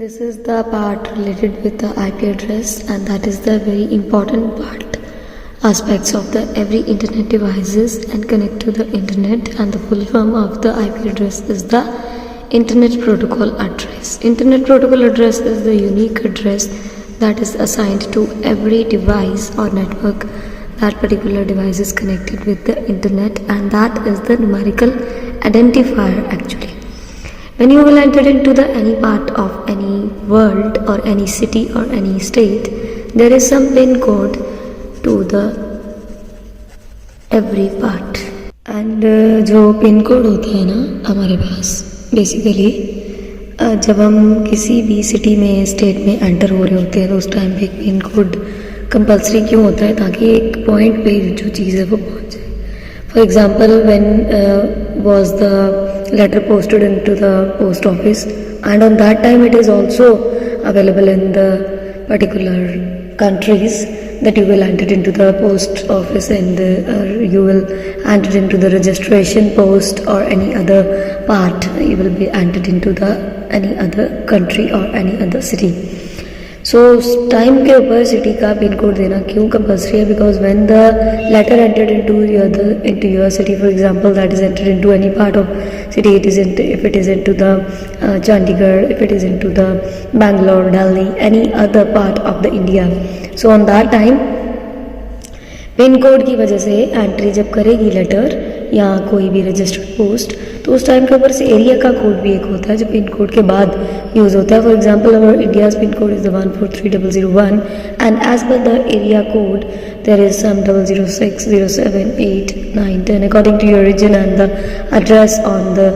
This is the part related with the IP address, and that is the very important part aspects of the every internet devices and connect to the internet. And the full form of the IP address is the internet protocol address. Internet protocol address is the unique address that is assigned to every device or network that particular device is connected with the internet, and that is the numerical identifier actually. When you will enter into the any part of any world or any city or any state, there is some pin code to the every part. And जो pin code होता है ना हमारे पास basically जब हम किसी भी city में स्टेट में एंटर हो रहे होते हैं तो उस टाइम पे एक पिन कोड कंपलसरी क्यों होता है, ताकि एक पॉइंट पे जो चीज़ है वो पहुंच जाए. For example, when was the letter posted into the post office, and on that time it is also available in the particular countries that you will enter into the post office, and you will enter into the registration post or any other part, you will be entered into the any other country or any other city. So time के ऊपर city का pin code देना क्यों compulsory है? Because when the letter entered into your city, for example that is entered into any part of city, if it is into the Chandigarh, if it is into the Bangalore, Delhi, any other part of the India, so on that time pin code की वजह से entry जब करेगी letter या कोई भी registered post, तो उस टाइम के ऊपर से एरिया का कोड भी एक होता है जो पिन कोड के बाद यूज़ होता है. For example our India's pin code is the 143001, and as per the area code there is some 006, 07, 8, 9, 10 according to your region and the address on the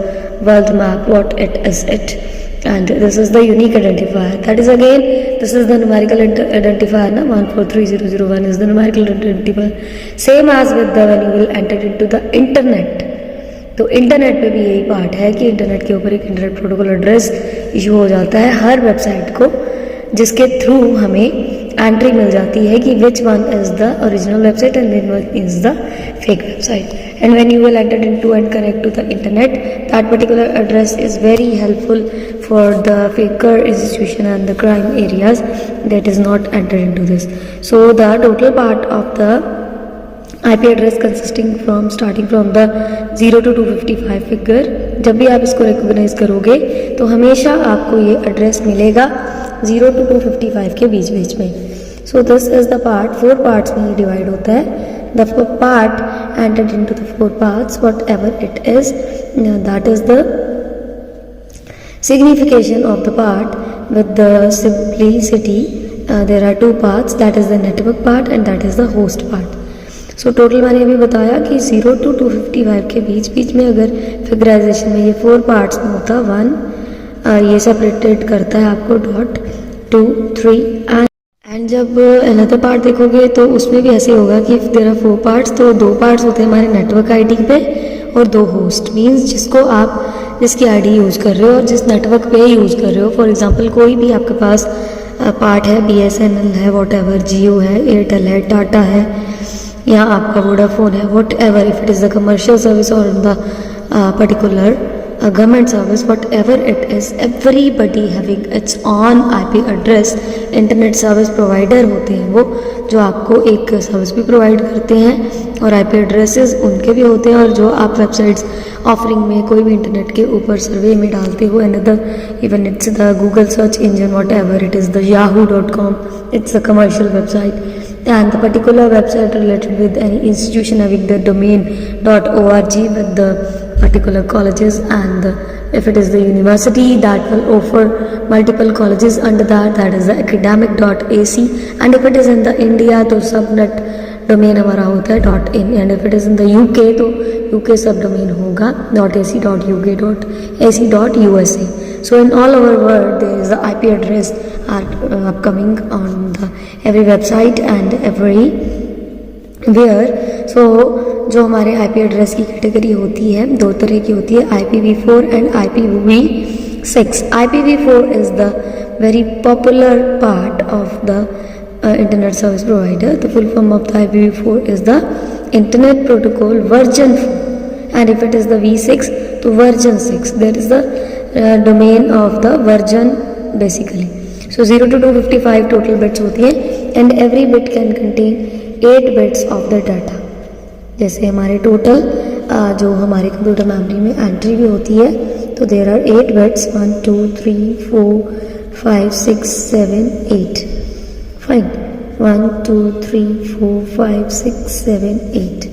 world map what it is it. And this is the unique identifier. That is again, this is the numerical identifier. Na 143001 is the numerical identifier. Same as with the when you will enter into the internet. तो internet पे भी यही part है कि internet के ऊपर एक internet protocol address issue हो जाता है हर वेबसाइट को, जिसके थ्रू हमें एंट्री मिल जाती है कि which one is the original website and which one is the fake website. And when you will enter into and connect to the internet, that particular address is very helpful for the faker institution and the crime areas that is not entered into this. So the total part of the IP address consisting from starting from the 0 to 255 figure. जब भी आप इसको recognize करोगे तो हमेशा आपको ये address मिलेगा 0 to 255 के बीच बीच में. So this is the part, 4 parts में ये divide होता है. The part entered into the 4 parts, whatever it is, that is the signification of the part. With the simplicity, there are 2 parts, that is the network part and that is the host part. So total मैंने अभी बताया कि 0 to 255 के बीच बीच में अगर फिगराइजेशन में ये 4 parts में होता 1, ये सेपरेटेड करता है आपको डॉट 2, 3 एंड जब अनदर पार्ट देखोगे तो उसमें भी ऐसे होगा कि देयर आर 4 पार्ट्स, तो 2 पार्ट्स होते हैं हमारे नेटवर्क आईडी पे और 2 होस्ट, मींस जिसको आप जिसकी आईडी यूज़ कर रहे हो और जिस नेटवर्क पे यूज़ कर रहे हो. फॉर एग्जांपल कोई भी आपके पास पार्ट है, BSNL है, व्हाटएवर, जियो है, एयरटेल है, टाटा है या आपका वोडाफोन है, whatever, if it is the commercial service और the particular government service, whatever it is, everybody having its own IP address. Internet service provider होते हैं वो जो आपको एक सर्विस भी प्रोवाइड करते हैं और IP एड्रेसेस उनके भी होते हैं, और जो आप वेबसाइट्स ऑफरिंग में कोई भी इंटरनेट के ऊपर सर्वे में डालते हो, another even it's the Google search engine, whatever it is the yahoo.com, it's a commercial website, and the particular website related with any institution having the domain .org with the particular colleges, and if it is the university that will offer multiple colleges under that is the academic.ac, and if it is in the India तो subnet domain हमारा होता है .in, and if it is in the UK तो UK subdomain होगा .ac, .uk, .ac, .usa. So in all over world there is the IP address are upcoming on the every website and everywhere. So जो हमारे IP address की category होती है 2 तरह की होती है, IPv4 and IPv6. IPv4 is the very popular part of the internet service provider. The full form of the IPv4 is the internet protocol version 4, and if it is the V6 to version 6, there is the domain of the version basically. So 0 to 255 total bits होती हैं and every bit can contain 8 bits of the data. जैसे हमारे total जो हमारे computer memory में entry भी होती है तो there are 8 bits 1 2 3 4 5 6 7 8. Fine. 1 2 3 4 5 6 7 8.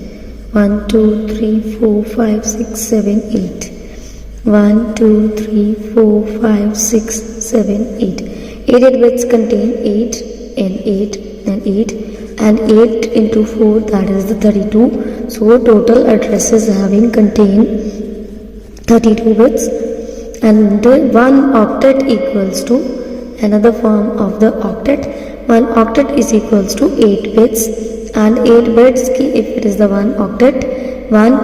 1 2 3 4 5 6 7 8. 1 2 3 4 5 6 7 8. 8 bits contain 8 and 8 and 8 and 8 into 4, that is the 32. So total addresses having contain 32 bits, and one octet equals to another form of the octet. One octet is equals to 8 bits, and 8 bits ki if it is the one octet, 1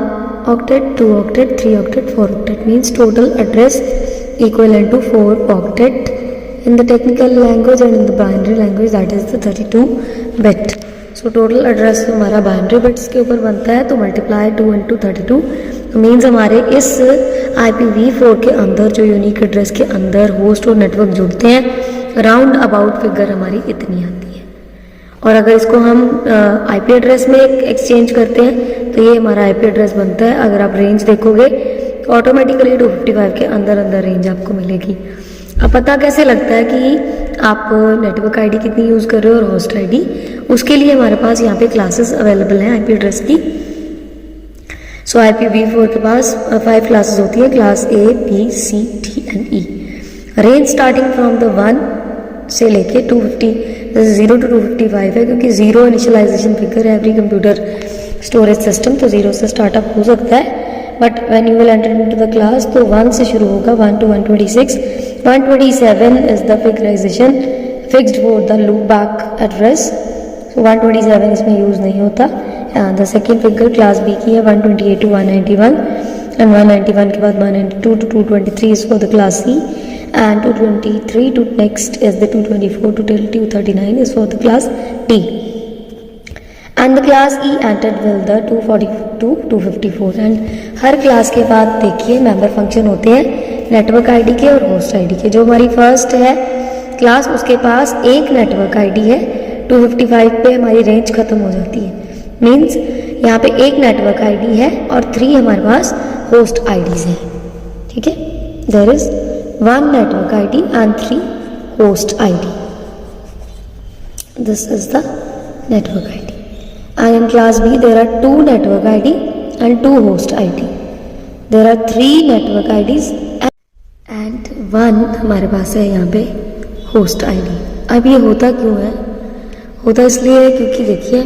octet, 2 octet, 3 octet, 4 octet means total address equivalent to 4 octet in the technical language, and in the binary language that is the 32 bit. So total address हमारा binary bits के ऊपर बनता है तो multiply 2 into 32 means हमारे इस IPv4 के अंदर जो यूनिक एड्रेस के अंदर होस्ट और नेटवर्क जुड़ते हैं राउंड अबाउट फिगर हमारी इतनी आती है. और अगर इसको हम IP एड्रेस में एक्सचेंज करते हैं तो ये हमारा IP एड्रेस बनता है. अगर आप रेंज देखोगे तो ऑटोमेटिकली 255 के अंदर अंदर रेंज आपको मिलेगी. अब पता कैसे लगता है कि आप नेटवर्क आईडी कितनी यूज़ कर रहे हो और होस्ट आईडी, उसके लिए हमारे पास यहाँ पे क्लासेस अवेलेबल हैं आईपी एड्रेस की. सो IPv4 के पास 5 क्लासेस होती है, class A, B, C, D and E. Range starting from the 1 से लेके 250, जैसे 0 to 255 है क्योंकि 0 इनिशियलाइजेशन फिगर है एवरी कंप्यूटर स्टोरेज सिस्टम, तो 0 से स्टार्टअप हो सकता है. But when you will enter into the class तो 1 से शुरू होगा 1 to 126. 127 is the fixation fixed for the loop back address. So 127 इसमें यूज़ नहीं होता. The second figure class B की है 128 to 191 and 191 के बाद 192 to 223 is for the class C and 223 to next is the 224 to 239 is for the class D. And the class E entered will the 242 to 254 and her class के बाद देखिए member function होते हैं network ID के और host ID के. जो हमारी फर्स्ट है क्लास उसके पास एक नेटवर्क आईडी है, 255 पे हमारी रेंज खत्म हो जाती है. मींस यहाँ पे एक नेटवर्क आईडी है और 3 हमारे पास होस्ट आईडीज हैं. ठीक है, there is 1 network ID and 3 host ID. This is the network ID. And in class B there are 2 network ID and 2 host ID. There are 3 network IDs and 1 हमारे पास है यहाँ पे host ID. अब ये होता क्यों है? होता इसलिए क्योंकि देखिए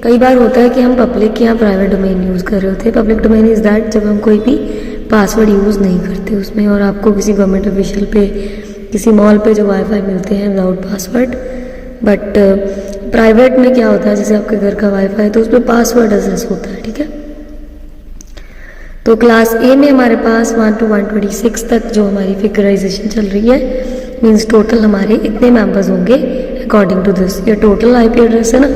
कई बार होता है कि हम पब्लिक या प्राइवेट डोमेन यूज़ कर रहे होते हैं. पब्लिक डोमेन इज़ दैट जब हम कोई भी पासवर्ड यूज़ नहीं करते उसमें और आपको किसी गवर्नमेंट ऑफिशियल पे किसी मॉल पे जो वाईफाई मिलते हैं विदाउट पासवर्ड. बट प्राइवेट में क्या होता है, जैसे आपके घर का वाईफाई है तो उसमें पासवर्ड एसेस होता है. ठीक है, तो क्लास ए में हमारे पास 1 to 126 तक जो हमारी फिगराइजेशन चल रही है मींस टोटल हमारे इतने मेंबर्स होंगे अकॉर्डिंग टू दिस. ये टोटल आईपी एड्रेस है ना,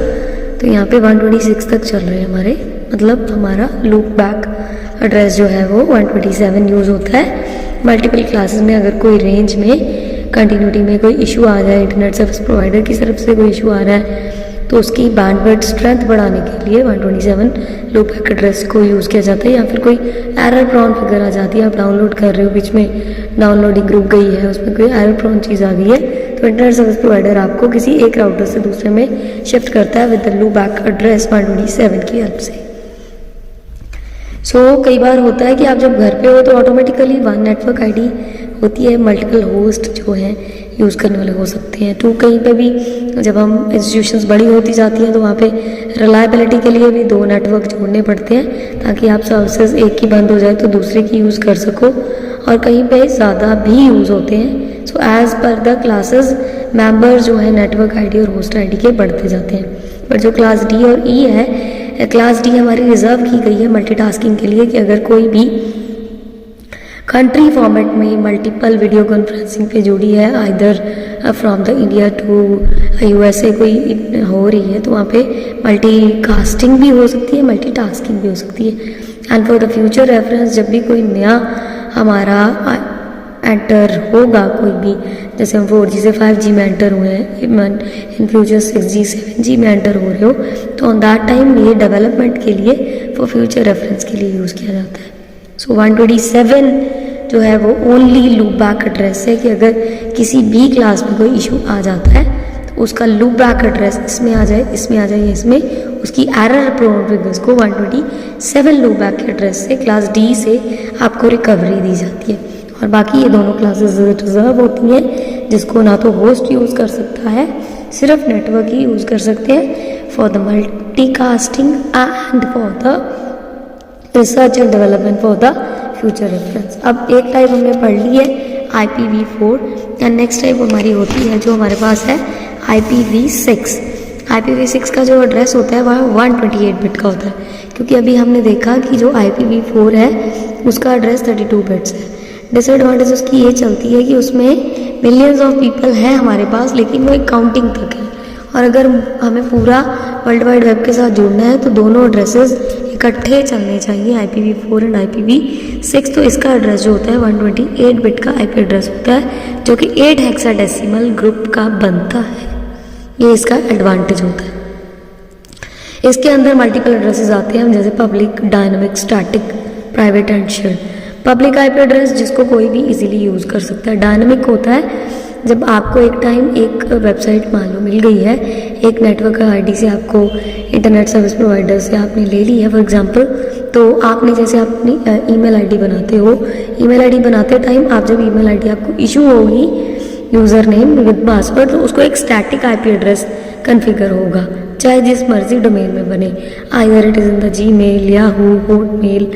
तो यहाँ पे 126 तक चल रहे हैं हमारे, मतलब हमारा लूप बैक एड्रेस जो है वो 127 यूज़ होता है. मल्टीपल क्लासेस में अगर कोई रेंज में कंटिन्यूटी में कोई इशू आ जाए, इंटरनेट सर्विस प्रोवाइडर की तरफ से कोई इशू आ रहा है तो उसकी बैंडविड्थ स्ट्रेंथ बढ़ाने के लिए 127 लूप बैक एड्रेस को यूज़ किया जाता है. या फिर कोई एरर प्रॉन फिगर आ जाती है, आप डाउनलोड कर रहे हो, बीच में डाउनलोडिंग ग्रुप गई है, उसमें कोई एरर प्रॉन चीज़ आ गई है तो इंटरनेट सर्विस प्रोवाइडर आपको किसी एक राउटर से दूसरे में शिफ्ट करता है with the loop back address 127 की हेल्प से. सो कई बार होता है कि आप जब घर पे हो तो ऑटोमेटिकली 1 नेटवर्क आईडी होती है, मल्टीपल होस्ट जो हैं यूज़ करने वाले हो सकते हैं. 2 कहीं पे भी जब हम इंस्टीट्यूशंस बड़ी होती जाती हैं तो वहाँ पे रिलायबिलिटी के लिए भी 2 नेटवर्क जोड़ने पड़ते हैं ताकि आप सर्विसेज एक की बंद हो जाए तो दूसरे की यूज़ कर सको. और कहीं पे ज़्यादा भी यूज़ होते हैं. So as per the classes member जो है नेटवर्क आईडी और होस्ट आईडी के बढ़ते जाते हैं. बट जो क्लास डी और ई है, क्लास डी हमारी रिजर्व की गई है मल्टीटास्किंग के लिए कि अगर कोई भी कंट्री फॉर्मेट में मल्टीपल वीडियो कॉन्फ्रेंसिंग पे जुड़ी है either from the India to USA कोई हो रही है तो वहाँ पे मल्टीकास्टिंग भी हो सकती है, मल्टीटास्किंग भी हो सकती है. And for the future reference जब भी कोई नया हमारा एंटर होगा कोई भी, जैसे हम 4G से 5G में एंटर हुए हैं, इन फ्यूचर 6G 7G में एंटर हो रहे हो, तो ऑन दैट टाइम ये डेवलपमेंट के लिए फॉर फ्यूचर रेफरेंस के लिए यूज़ किया जाता है। सो 127 जो है वो ओनली लूप बैक एड्रेस है कि अगर किसी भी क्लास में कोई इशू आ जाता है तो उसका लूप बैक एड्रेस इसमें आ जाए, इसमें आ जाए, इसमें उसकी एरर प्रोन फिगर्स को 127 लूप बैक एड्रेस से क्लास डी से आपको रिकवरी दी जाती है। और बाकी ये दोनों क्लासेस रिजर्व होती हैं, जिसको ना तो होस्ट यूज़ कर सकता है, सिर्फ नेटवर्क ही यूज़ कर सकते हैं for the multicasting and for the research and development for the future reference. अब एक टाइप हमने पढ़ ली है IPv4 एंड नेक्स्ट टाइप हमारी होती है जो हमारे पास है IPv6। IPv6 का जो एड्रेस होता है वह 128 बिट का होता है, क्योंकि अभी हमने देखा कि जो IPv4 है उसका एड्रेस 32 बिट्स है। डिसएडवांटेज उसकी ये चलती है कि उसमें मिलियंस ऑफ पीपल हैं हमारे पास, लेकिन वो एक काउंटिंग तक है, और अगर हमें पूरा वर्ल्ड वाइड वेब के साथ जुड़ना है तो दोनों एड्रेसेस इकट्ठे चलने चाहिए, IPv4 एंड IPv6। तो इसका एड्रेस जो होता है 128 बिट का IP एड्रेस होता है, जो कि 8 हेक्साडेसिमल ग्रुप का बनता है। ये इसका एडवांटेज होता है। इसके अंदर मल्टीपल एड्रेसेस आते हैं, जैसे public, dynamic, static, private and shared. Public IP address जिसको कोई भी इजीली यूज़ कर सकता है। डायनामिक होता है जब आपको एक टाइम एक वेबसाइट मालूम मिल गई है, एक नेटवर्क ID से आपको इंटरनेट सर्विस प्रोवाइडर से आपने ले ली है फॉर एग्जांपल, तो आपने जैसे अपनी ईमेल ID बनाते हो, ईमेल ID बनाते टाइम आप जब ईमेल ID आपको इशू होगी यूज़र नेम विद पासवर्ड, तो उसको एक स्टैटिक IP एड्रेस कन्फिगर होगा, चाहे जिस मर्जी डोमेन में बने, either it is in the Gmail, Yahoo, Hotmail,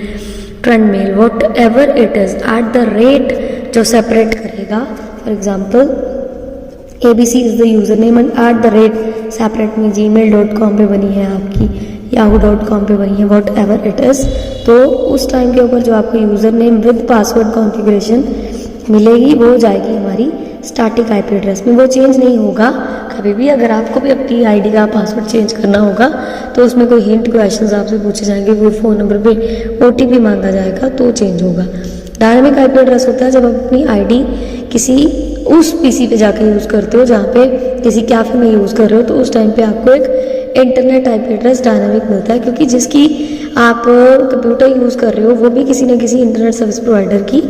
trendmail, whatever it is, at the rate जो सेपरेट करेगा। For example ABC is the user name and at the rate separate में gmail.com पे बनी है आपकी, yahoo.com पे बनी है, वॉट एवर इट इज़, तो उस टाइम के ऊपर जो आपको user name with password configuration मिलेगी वो जाएगी हमारी स्टैटिक IP एड्रेस में, वो चेंज नहीं होगा कभी भी। अगर आपको भी अपनी ID का पासवर्ड चेंज करना होगा तो उसमें कोई हिंट क्वेश्चंस आपसे पूछे जाएंगे, कोई फ़ोन नंबर पे OTP मांगा जाएगा तो चेंज होगा। डायनामिक IP एड्रेस होता है जब आप अपनी ID किसी उस PC पे जाकर यूज़ करते हो जहाँ पे किसी कैफ़े में यूज़ कर रहे हो, तो उस टाइम पे आपको एक इंटरनेट IP एड्रेस डायनामिक मिलता है, क्योंकि जिसकी आप कंप्यूटर यूज़ कर रहे हो वो भी किसी न किसी इंटरनेट सर्विस प्रोवाइडर की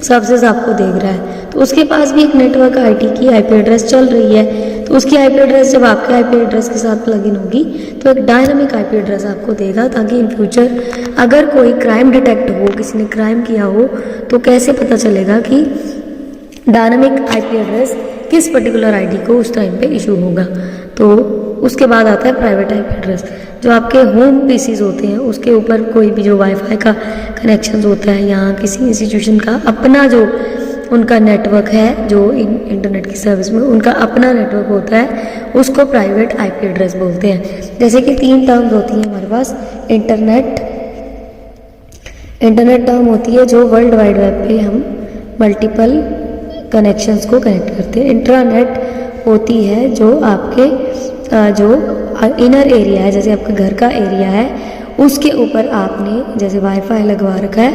सर्विसेज आपको देख रहा है, तो उसके पास भी एक नेटवर्क ID की IP एड्रेस चल रही है, तो उसकी IP एड्रेस जब आपके IP एड्रेस के साथ प्लग इन होगी तो एक डायनामिक IP एड्रेस आपको देगा, ताकि इन फ्यूचर अगर कोई क्राइम डिटेक्ट हो, किसी ने क्राइम किया हो, तो कैसे पता चलेगा कि डायनामिक IP एड्रेस किस पर्टिकुलर ID को उस टाइम पे इशू होगा। तो उसके बाद आता है प्राइवेट IP एड्रेस, जो आपके होम PCs होते हैं उसके ऊपर कोई भी जो वाईफाई का कनेक्शन होता है, या किसी इंस्टीट्यूशन का अपना जो उनका नेटवर्क है, जो इंटरनेट की सर्विस में उनका अपना नेटवर्क होता है, उसको प्राइवेट IP एड्रेस बोलते हैं। जैसे कि 3 टर्म्स होती हैं हमारे पास। इंटरनेट टर्म होती है जो वर्ल्ड वाइड वेब पे हम मल्टीपल कनेक्शंस को कनेक्ट करते हैं। इंट्रानेट होती है जो आपके जो इनर एरिया है, जैसे आपका घर का एरिया है, उसके ऊपर आपने जैसे वाईफाई लगवा रखा है,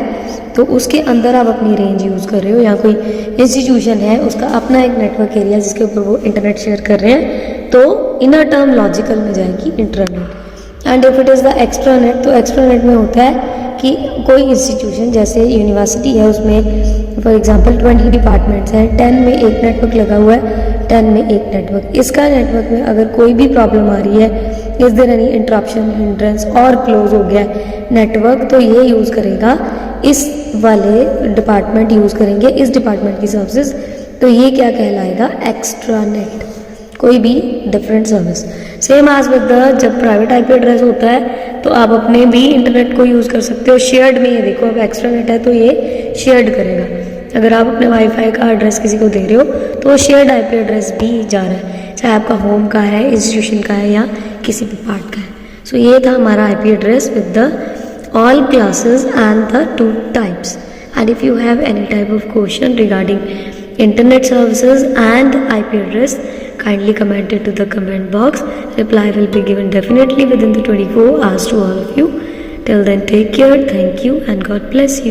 तो उसके अंदर आप अपनी रेंज यूज़ कर रहे हो, या कोई इंस्टीट्यूशन है उसका अपना एक नेटवर्क एरिया जिसके ऊपर वो इंटरनेट शेयर कर रहे हैं, तो इनर टर्म लॉजिकल में जाएगी intranet. And if it is the extranet, तो एक्स्ट्रानेट में होता है कि कोई इंस्टीट्यूशन जैसे यूनिवर्सिटी है, उसमें फॉर एग्जांपल 20 डिपार्टमेंट्स हैं, 10 में एक नेटवर्क लगा हुआ है, 10 में एक नेटवर्क। इसका नेटवर्क में अगर कोई भी प्रॉब्लम आ रही है, is there any interruption, hindrance और क्लोज हो गया नेटवर्क, तो ये यूज़ करेगा, इस वाले डिपार्टमेंट यूज़ करेंगे इस डिपार्टमेंट की सर्विसेज, तो ये क्या कहलाएगा, एक्स्ट्रानेट, कोई भी different service. Same as with the जब प्राइवेट IP एड्रेस होता है तो आप अपने भी इंटरनेट को यूज़ कर सकते हो। शेयर्ड में ये देखो, अब एक्स्ट्रानेट है तो ये शेयर्ड करेगा। अगर आप अपने वाईफाई का एड्रेस किसी को दे रहे हो तो वो शेयर्ड IP एड्रेस भी जा रहा है, चाहे आपका होम का है, इंस्टीट्यूशन का है, या किसी भी पार्ट का है। सो ये था हमारा IP address with the all classes and the 2 types. And if you have any type of question regarding internet services and IP address, kindly comment it to the comment box. Reply will be given definitely within the 24 hours to all of you. Till then, take care, thank you, and God bless you.